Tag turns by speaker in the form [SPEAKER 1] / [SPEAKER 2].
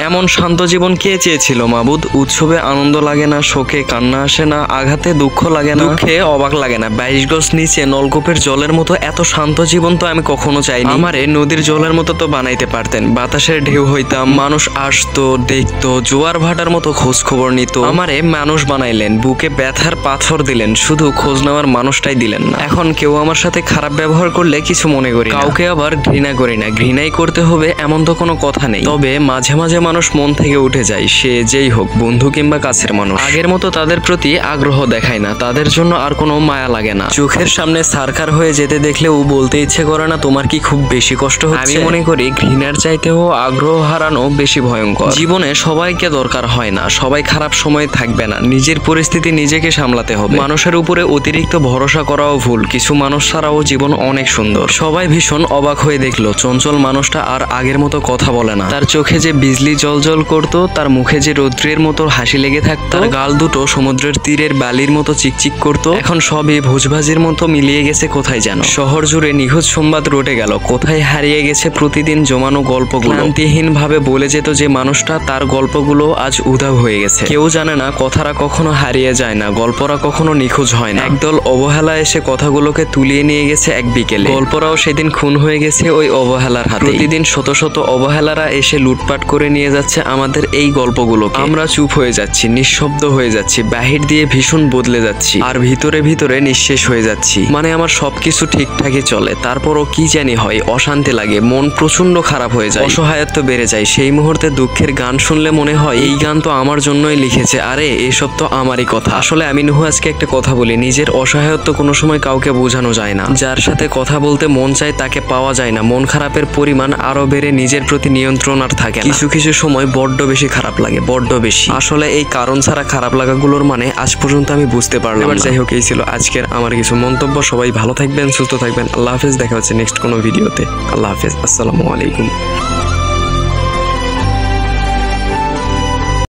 [SPEAKER 1] এমন শান্ত জীবন কে চেয়েছিল মাবুদ? উৎসবে আনন্দ লাগে না, শোকে কান্না আসে না, আঘাতে দুঃখ লাগে না, দুঃখে অবাক লাগে না। 22 গজ নিচে নলকূপের জলের মতো এত শান্ত জীবন তো আমি কখনো চাইনি। আমারে নদীর জলের মতো তো বানাইতে পারতেন। বাতাসের ঢেউ হইতাম, মানুষ আসতো, দেখতো, জোয়ার ভাটার মতো খোঁজ খবর নিত। আমারে মানুষ বানাইলেন, বুকে ব্যথার পাথর দিলেন, শুধু খোঁজ নেওয়ার মানুষটাই দিলেন না। এখন কেউ আমার সাথে খারাপ ব্যবহার করলে কিছু মনে করি না, কাউকে আবার ঘৃণা করি না। ঘৃণাই করতে হবে এমন তো কোনো কথা নেই। তবে মাঝে মাঝে মানুষ মন থেকে উঠে যায়, সে যেই হোক, বন্ধু কিংবা কাছের মানুষ। আগের মতো তাদের প্রতি আগ্রহ দেখায় না, তাদের জন্য আর কোনো মায়া লাগে না। চোখের সামনে সারখার হয়ে যেতে দেখলেও বলতে ইচ্ছে করে না, তোমার কি খুব বেশি কষ্ট হচ্ছে? আমি মনে করি ঘৃণার চাইতেও আগ্রহ হারানো বেশি ভয়ঙ্কর। জীবনে সবাইকে দরকার হয় না, সবাই খারাপ সময় থাকবে না। নিজের পরিস্থিতি নিজেকে সামলাতে হবে। মানুষের উপরে অতিরিক্ত ভরসা করাও ভুল। কিছু মানুষ ছাড়াও জীবন অনেক সুন্দর। সবাই ভীষণ অবাক হয়ে দেখলো চঞ্চল মানুষটা আর আগের মতো কথা বলে না। তার চোখে যে বিজলি জলজল করতো, তার মুখে যে রৌদ্রের মতো হাসি লেগে থাকতো, তার গাল দুটো সমুদ্রের তীরের বালির মতো চিকচিক করতো, এখন সবই ভোজভাজির মতো মিলিয়ে গেছে কোথায় যেন। শহর জুড়ে নিখোঁজ সংবাদ রটে গেল, কোথায় হারিয়ে গেছে প্রতিদিন জমানো গল্পগুলো। ক্লান্তিহীন ভাবে বলে যেত যে মানুষটা, তার গল্পগুলো আজ উধাও হয়ে গেছে। কেউ জানে না কথারা কখনো হারিয়ে যায় না, গল্পরা কখনো নিখোঁজ হয় না। একদল অবহেলা এসে কথাগুলোকে তুলিয়ে নিয়ে গেছে এক বিকেলে। গল্পরাও সেদিন খুন হয়ে গেছে ওই অবহেলার হাতে। প্রতিদিন শত শত অবহেলারা এসে লুটপাট করে নিয়ে যাচ্ছে আমাদের এই গল্পগুলোকে। আমরা চুপ হয়ে যাচ্ছি, নিঃশব্দ হয়ে যাচ্ছি, বাহির দিয়ে ভীষণ বদলে যাচ্ছি, আর ভিতরে ভিতরে নিঃশেষ হয়ে যাচ্ছি। মানে আমার সবকিছু ঠিকঠাকই চলে, তারপরও কি জানি হয়, অশান্তি লাগে, মন প্রচন্ড খারাপ হয়ে যায়, অসহায়ত্ব বেড়ে যায়। সেই মুহূর্তে দুঃখের গান শুনলে মনে হয় এই গান তো আমার জন্যই লিখেছে, আরে এসব তো আমারই কথা। আসলে আমি নুহু আজকে একটা কথা বলি, নিজের অসহায়ত্ব কোনো সময় কাউকে বোঝানো যায় না। যার সাথে কথা বলতে মন চায় তাকে পাওয়া যায় না, মন খারাপের পরিমাণ আরো বেড়ে নিজের প্রতি নিয়ন্ত্রণ আর থাকে না। কিছু কিছু সময় বড্ড বেশি খারাপ লাগে, বড্ড বেশি। আসলে এই কারণ ছাড়া খারাপ লাগাগুলোর মানে আজ পর্যন্ত আমি বুঝতে পারলাম না। যাই হোক, এই ছিল আজকের আমার কিছু মন্তব্য। সবাই ভালো থাকবেন, সুস্থ থাকবেন। আল্লাহ হাফেজ, দেখা হচ্ছে নেক্সট কোনো ভিডিওতে। আল্লাহ হাফেজ, আসসালামু আলাইকুম।